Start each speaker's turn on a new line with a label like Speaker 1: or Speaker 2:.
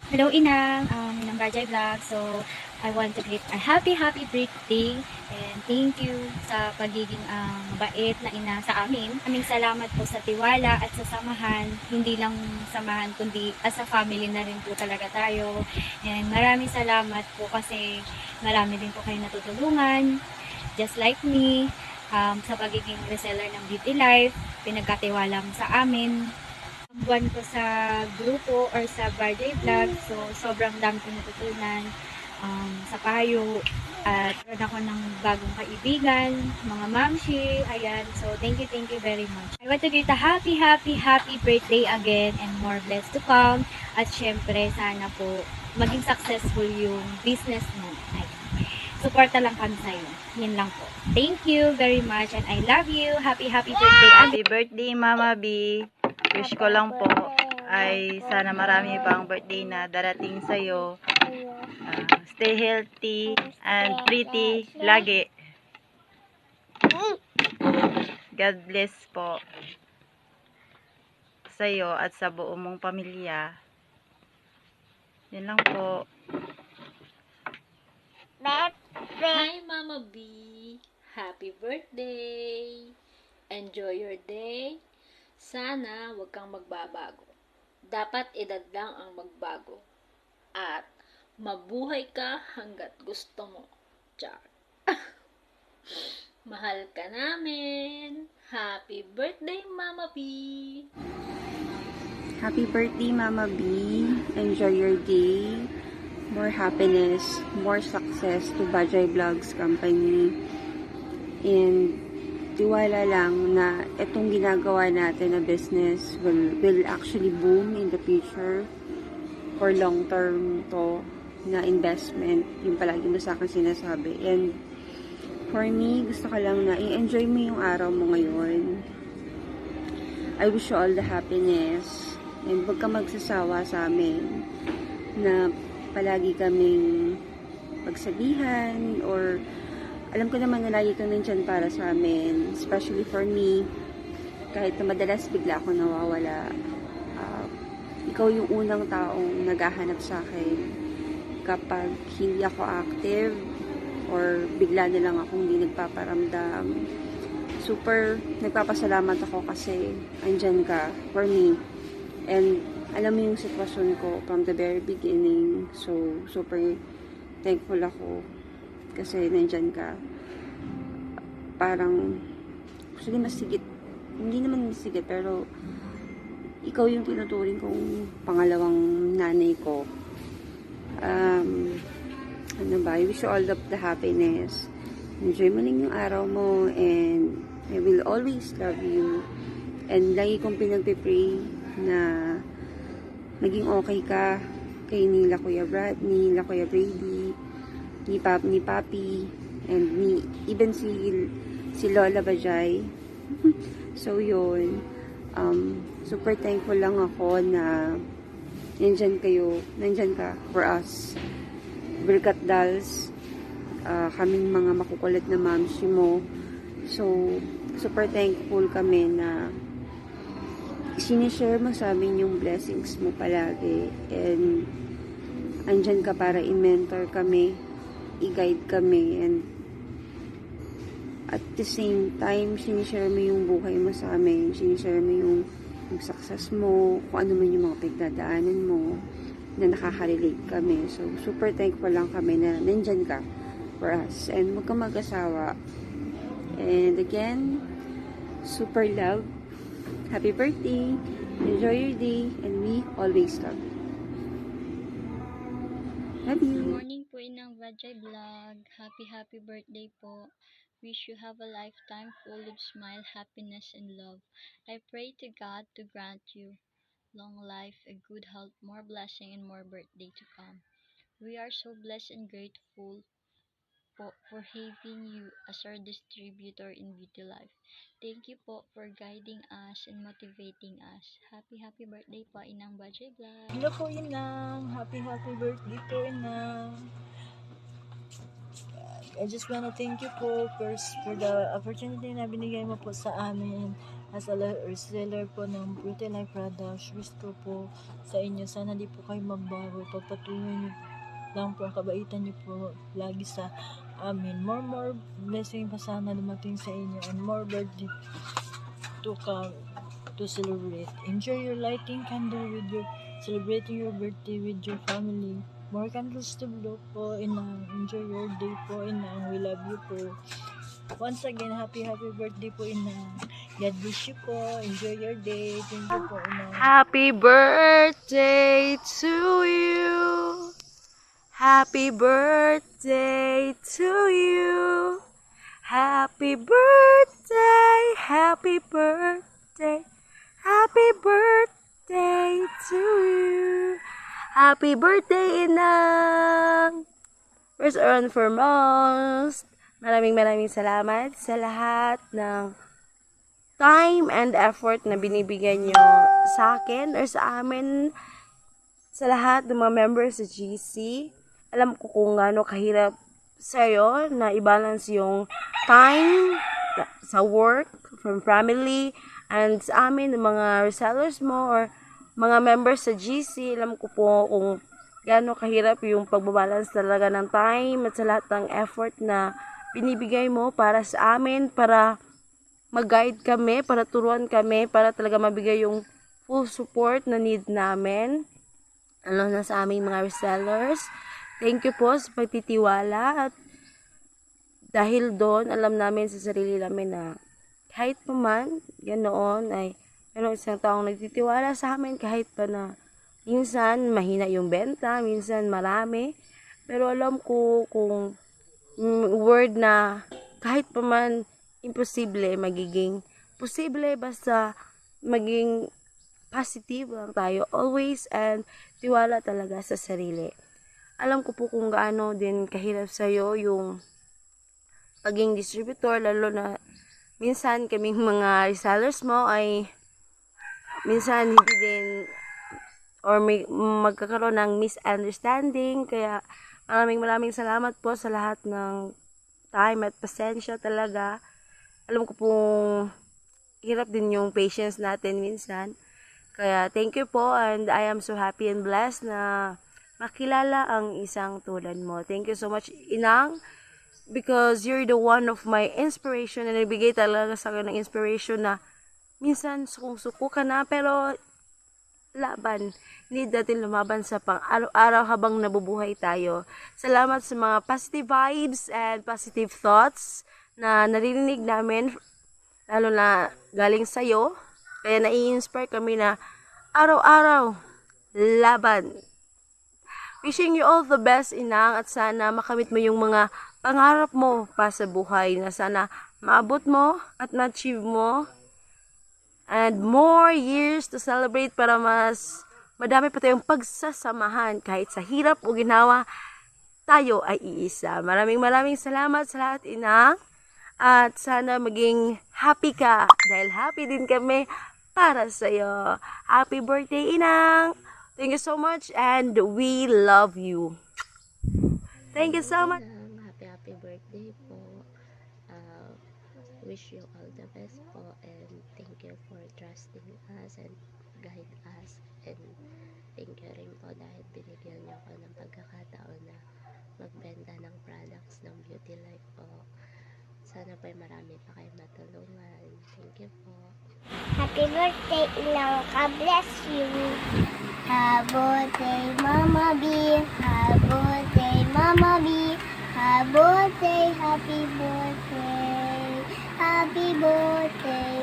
Speaker 1: Hello, Inang, ng Rajay Vlog. So, I want to greet a happy birthday and thank you sa pagiging mabait na ina sa amin. Aming salamat po sa tiwala at sa samahan. Hindi lang samahan kundi as a family na rin po talaga tayo. And maraming salamat po kasi marami din po kayo natutulungan. Just like me, sa pagiging reseller ng Beauty Life, pinagkatiwala mo sa amin buwan ko sa grupo or sa birthday vlog. So, sobrang dami ko natutunan sa payo. At meron ako ng bagong kaibigan, mga mamshi, ayan. So, thank you very much. I want to greet a happy birthday again and more blessed to come. At syempre, sana po maging successful yung business mo. Ayan. Suporta lang kami sa'yo. Yan lang po. Thank you very much and I love you. Happy birthday.
Speaker 2: Happy birthday, Mama B. Wish ko lang po ay sana marami pang birthday na darating sa'yo. Stay healthy and pretty lagi. God bless po sa'yo at sa buo mong pamilya. Yan lang po.
Speaker 3: Hi Mama B! Happy birthday! Enjoy your day. Sana wag kang magbabago. Dapat edad lang ang magbago. At mabuhay ka hanggat gusto mo. Char. Mahal ka namin. Happy birthday Mama B!
Speaker 4: Happy birthday, Mama B. Enjoy your day. More happiness, more success to Bajay Vlogs Company. And tiwala lang na itong ginagawa natin na business will actually boom in the future. For long term to na investment. Yung palagi mo sa akin sinasabi. And for me, gusto ko lang na i-enjoy mo yung araw mo ngayon. I wish you all the happiness. And huwag ka magsasawa sa amin na palagi kaming pagsabihan or alam ko naman na lagi kang nandyan para sa amin. Especially for me, kahit na madalas bigla ako nawawala. Ikaw yung unang taong naghahanap sa akin kapag hindi ako active or bigla na lang akong hindi nagpaparamdam. Super nagpapasalamat ako kasi andyan ka for me. And alam mo yung sitwasyon ko from the very beginning. So, super thankful ako kasi nandyan ka. Parang, actually masigit. Hindi naman masigit, pero ikaw yung tinuturing kong pangalawang nanay ko. Ano ba? I wish you all the happiness. Enjoy mo lang yung araw mo and I will always love you. And lagi kong pinagpipray na naging okay ka kay nila Kuya Brad, nila Kuya Brady, ni Papi, and even si Lola Bajay. So yun, super thankful lang ako na nandyan ka for us. Berkat Dolls, kaming mga makukulit na mamshi mo. So, super thankful kami na sinishare mo sa amin yung blessings mo palagi and andyan ka para i-mentor kami, i-guide kami, and at the same time sinishare mo yung buhay mo sa amin, sinishare mo yung success mo, kung ano man yung mga pagdadaanan mo na nakaka-relate kami. So super thankful lang kami na nandyan ka for us and huwag kang mag-asawa. And again, super love. Happy birthday. Enjoy your day. And we always love you. Love
Speaker 5: Good
Speaker 4: you.
Speaker 5: morning po Inang Vajay Vlog. Happy birthday po. Wish you have a lifetime full of smile, happiness, and love. I pray to God to grant you long life, a good health, more blessing, and more birthday to come. We are so blessed and grateful po for having you as our distributor in Beauty Life. Thank you po for guiding us and motivating us. Happy birthday po Inang Vajay Vlog.
Speaker 6: Hello po, Inang. Happy birthday po, Inang. I just wanna thank you po first for the opportunity na binigay mo po sa amin as a reseller po ng Beauty Life products. Wish ko po sa inyo, sana di po kayo magbago. Pagpatuloy niyo lang po ang kabaitan niyo po lagi sa amin. More blessing pa sana dumating sa inyo and more birthday to come to celebrate. Enjoy your lighting candle with your celebrating your birthday with your family. More candles to blow po, Inang. Enjoy your day po, Inang. We love you po. Once again, happy birthday po, Inang. God bless you po. Enjoy your day. Thank you po, Inang.
Speaker 2: Happy birthday to you. Happy birthday to you. Happy birthday, happy birthday, happy birthday to you. Happy birthday, Inang! First and foremost, maraming salamat sa lahat ng time and effort na binibigyan nyo sa akin or sa amin, sa lahat ng mga members sa GC. Alam ko kung gaano kahirap sa'yo na i-balance yung time sa work, from family, and sa amin, ng mga resellers mo or mga members sa GC. Alam ko po kung gaano kahirap yung pagbabalance talaga ng time at sa lahat ng effort na binibigay mo para sa amin, para mag-guide kami, para turuan kami, para talaga mabigay yung full support na need namin. Ano na sa aming mga resellers. Thank you po sa pagtitiwala at dahil doon, alam namin sa sarili namin na kahit pa man, ganoon ay meron isang taong nagtitiwala sa amin kahit pa na minsan mahina yung benta, minsan marami. Pero alam ko kung word na kahit pa man imposible, magiging posible basta maging positive lang tayo always and tiwala talaga sa sarili. Alam ko po kung gaano din kahirap sa'yo yung paging distributor, lalo na minsan kaming mga resellers mo ay minsan hindi din or may magkakaroon ng misunderstanding. Kaya maraming salamat po sa lahat ng time at pasensya talaga. Alam ko pong hirap din yung patience natin minsan. Kaya thank you po and I am so happy and blessed na makilala ang isang tulad mo. Thank you so much, Inang, because you're the one of my inspiration na nabigay talaga sa akin ng inspiration na minsan suko ka na pero laban. Need natin lumaban sa pang-araw-araw habang nabubuhay tayo. Salamat sa mga positive vibes and positive thoughts na naririnig namin, lalo na galing sa'yo. Kaya nai-inspire kami na araw-araw laban. Wishing you all the best, Inang, at sana makamit mo yung mga pangarap mo pa sa buhay na sana maabot mo at ma-achieve mo. And more years to celebrate para mas madami pa tayong pagsasamahan kahit sa hirap o ginawa, tayo ay iisa. Maraming salamat sa lahat, Inang. At sana maging happy ka dahil happy din kami para sa'yo. Happy birthday, Inang! Thank you so much and we love you. Thank you so much.
Speaker 7: Happy birthday po. Wish you all the best po and thank you for trusting us and guide us and thank you rin po dahil binigyan niyo ako ng pagkakataon na magbenta ng products ng Beauty Life po. Sana po marami pa kayo matulungan. Thank you po.
Speaker 8: Happy birthday, Inang. God bless you. Happy birthday, Mama B. Happy birthday, Mama B. Happy birthday, happy birthday. Happy birthday